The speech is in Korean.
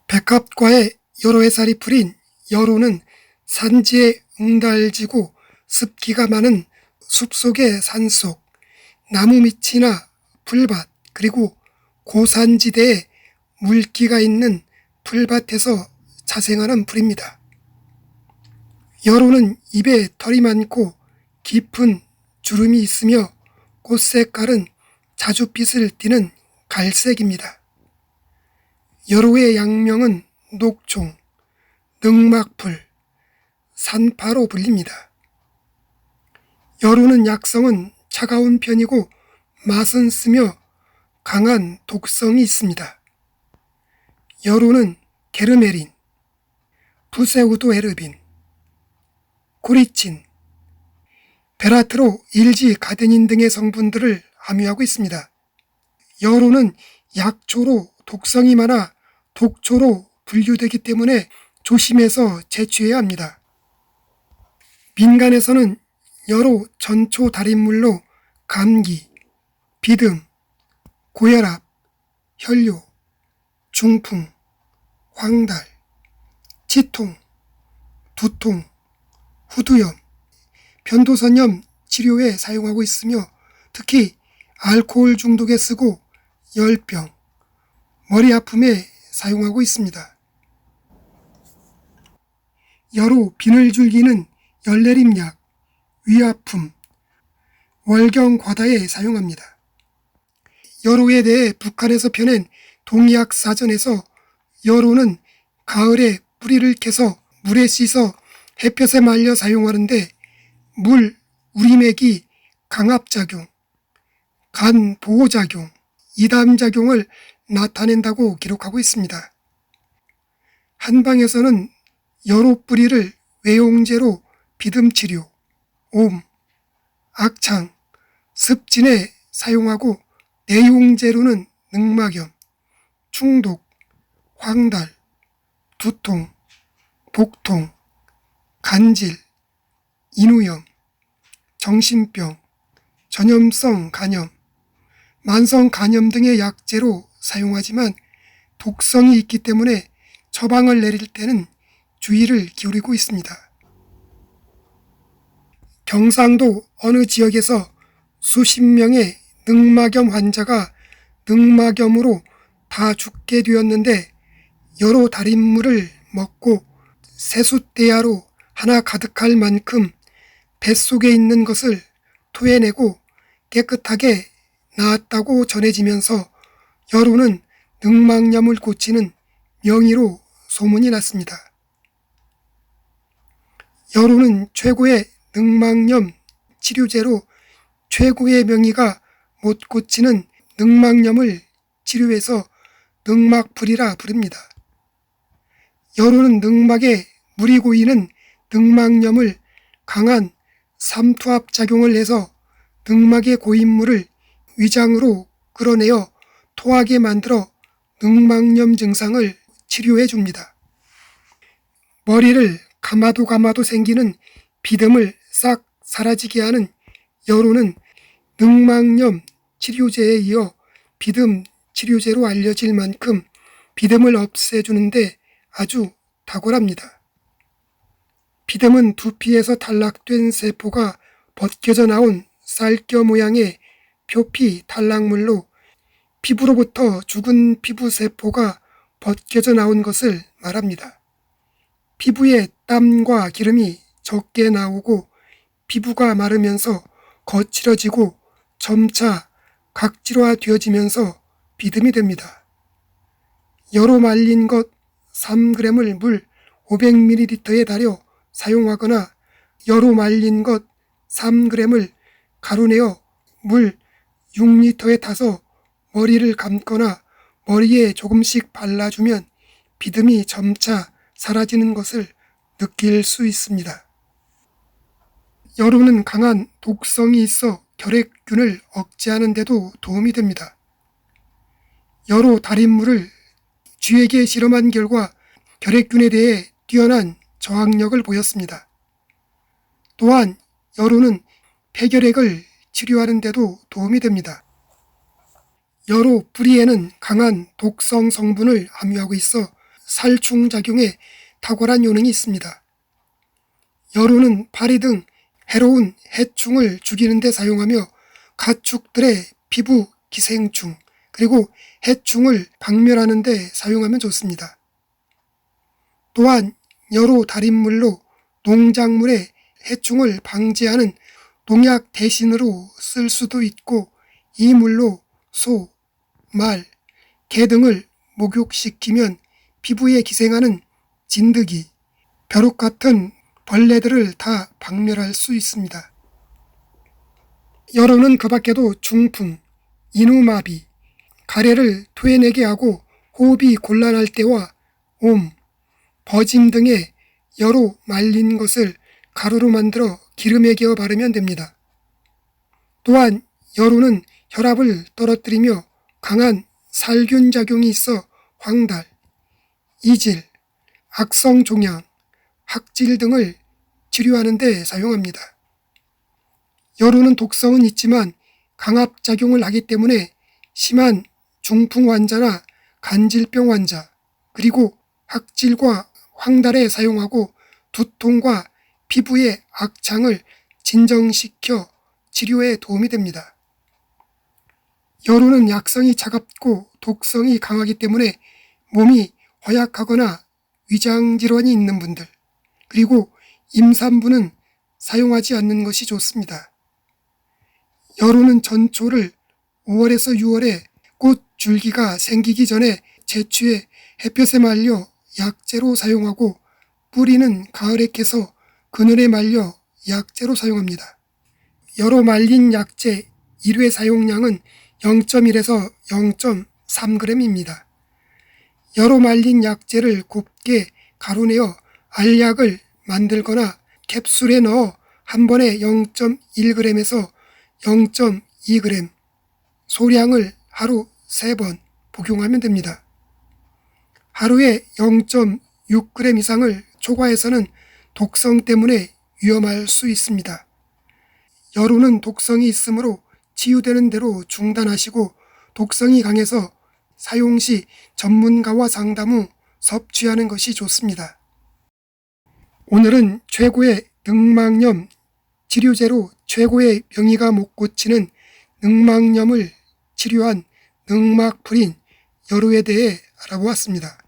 백합과의 여러 해살이 풀인 여로는 산지에 응달지고 습기가 많은 숲속의 산속, 나무 밑이나 풀밭, 그리고 고산지대에 물기가 있는 풀밭에서 자생하는 풀입니다. 여로는 입에 털이 많고 깊은 주름이 있으며 꽃 색깔은 자줏빛을 띠는 갈색입니다. 여로의 약명은 녹총, 늑막풀, 산파로 불립니다. 여로는 약성은 차가운 편이고 맛은 쓰며 강한 독성이 있습니다. 여로는 게르메린, 부세우도에르빈, 구리친, 베라트로 일지 가데닌 등의 성분들을 함유하고 있습니다. 여로는 약초로 독성이 많아 독초로 분류되기 때문에 조심해서 채취해야 합니다. 민간에서는 여로 전초 달인물로 감기, 비듬, 고혈압, 혈뇨, 중풍, 황달, 치통, 두통, 후두염, 편도선염 치료에 사용하고 있으며 특히 알코올 중독에 쓰고 열병, 머리 아픔에 사용하고 있습니다. 여로 비늘 줄기는 열내림약, 위아픔, 월경 과다에 사용합니다. 여로에 대해 북한에서 펴낸 동의학 사전에서 여로는 가을에 뿌리를 캐서 물에 씻어 햇볕에 말려 사용하는데 물 우리맥이 강압작용, 간 보호작용, 이담작용을 나타낸다고 기록하고 있습니다. 한방에서는 여로 뿌리를 외용제로 비듬치료, 옴, 악창, 습진에 사용하고 내용제로는 늑막염, 충독, 황달, 두통, 복통, 간질, 인후염, 정신병, 전염성 간염, 만성 간염 등의 약제로 사용하지만 독성이 있기 때문에 처방을 내릴 때는 주의를 기울이고 있습니다. 경상도 어느 지역에서 수십 명의 늑막염 환자가 늑막염으로 다 죽게 되었는데 여로 달인물을 먹고 세숫대야로 하나 가득할 만큼 뱃속에 있는 것을 토해내고 깨끗하게 나았다고 전해지면서 여로는 늑막염을 고치는 명의로 소문이 났습니다. 여로는 최고의 늑막염 치료제로 최고의 명의가 못 고치는 늑막염을 치료해서 늑막풀이라 부릅니다. 여로는 늑막에 물이 고이는 늑막염을 강한 삼투압 작용을 해서 늑막의 고인 물을 위장으로 끌어내어 토하게 만들어 늑막염 증상을 치료해 줍니다. 머리를 감아도 생기는 비듬을 싹 사라지게 하는 여로는 늑막염 치료제에 이어 비듬 치료제로 알려질 만큼 비듬을 없애주는데 아주 탁월합니다. 비듬은 두피에서 탈락된 세포가 벗겨져 나온 쌀겨 모양의 표피 탈락물로 피부로부터 죽은 피부 세포가 벗겨져 나온 것을 말합니다. 피부에 땀과 기름이 적게 나오고 피부가 마르면서 거칠어지고 점차 각질화 되어지면서 비듬이 됩니다. 여로 말린 것 3g을 물 500ml에 달여 사용하거나 여로 말린 것 3g을 가루내어 물 6리터에 타서 머리를 감거나 머리에 조금씩 발라주면 비듬이 점차 사라지는 것을 느낄 수 있습니다. 여로는 강한 독성이 있어 결핵균을 억제하는 데도 도움이 됩니다. 여로 달인물을 쥐에게 실험한 결과 결핵균에 대해 뛰어난 저항력을 보였습니다. 또한 여로는 폐결핵을 치료하는 데도 도움이 됩니다. 여로 뿌리에는 강한 독성 성분을 함유하고 있어 살충작용에 탁월한 요능이 있습니다. 여로는 파리 등 해로운 해충을 죽이는 데 사용하며 가축들의 피부 기생충 그리고 해충을 박멸하는 데 사용하면 좋습니다. 또한 여로 달인물로 농작물의 해충을 방지하는 농약 대신으로 쓸 수도 있고 이 물로 소, 말, 개 등을 목욕시키면 피부에 기생하는 진드기, 벼룩 같은 벌레들을 다 박멸할 수 있습니다. 여로는 그 밖에도 중풍, 인후마비, 가래를 토해내게 하고 호흡이 곤란할 때와 옴, 버짐 등의 여로 말린 것을 가루로 만들어 기름에 개어 바르면 됩니다. 또한 여로는 혈압을 떨어뜨리며 강한 살균 작용이 있어 황달, 이질, 악성 종양, 학질 등을 치료하는 데 사용합니다. 여로는 독성은 있지만 강압작용을 하기 때문에 심한 중풍 환자나 간질병 환자, 그리고 학질과 황달에 사용하고 두통과 피부의 악창을 진정시켜 치료에 도움이 됩니다. 여로는 약성이 차갑고 독성이 강하기 때문에 몸이 허약하거나 위장질환이 있는 분들, 그리고 임산부는 사용하지 않는 것이 좋습니다. 여로는 전초를 5월에서 6월에 꽃 줄기가 생기기 전에 채취해 햇볕에 말려 약재로 사용하고 뿌리는 가을에 캐서 그늘에 말려 약재로 사용합니다. 여로 말린 약재 1회 사용량은 0.1에서 0.3g입니다. 여로 말린 약재를 곱게 가루내어 알약을 만들거나 캡슐에 넣어 한 번에 0.1g에서 0.2g 소량을 하루 3번 복용하면 됩니다. 하루에 0.6g 이상을 초과해서는 독성 때문에 위험할 수 있습니다. 여로는 독성이 있으므로 치유되는 대로 중단하시고 독성이 강해서 사용 시 전문가와 상담 후 섭취하는 것이 좋습니다. 오늘은 최고의 늑막염 치료제로 최고의 병이가 못 고치는 늑막염을 치료한 늑막풀인 여로에 대해 알아보았습니다.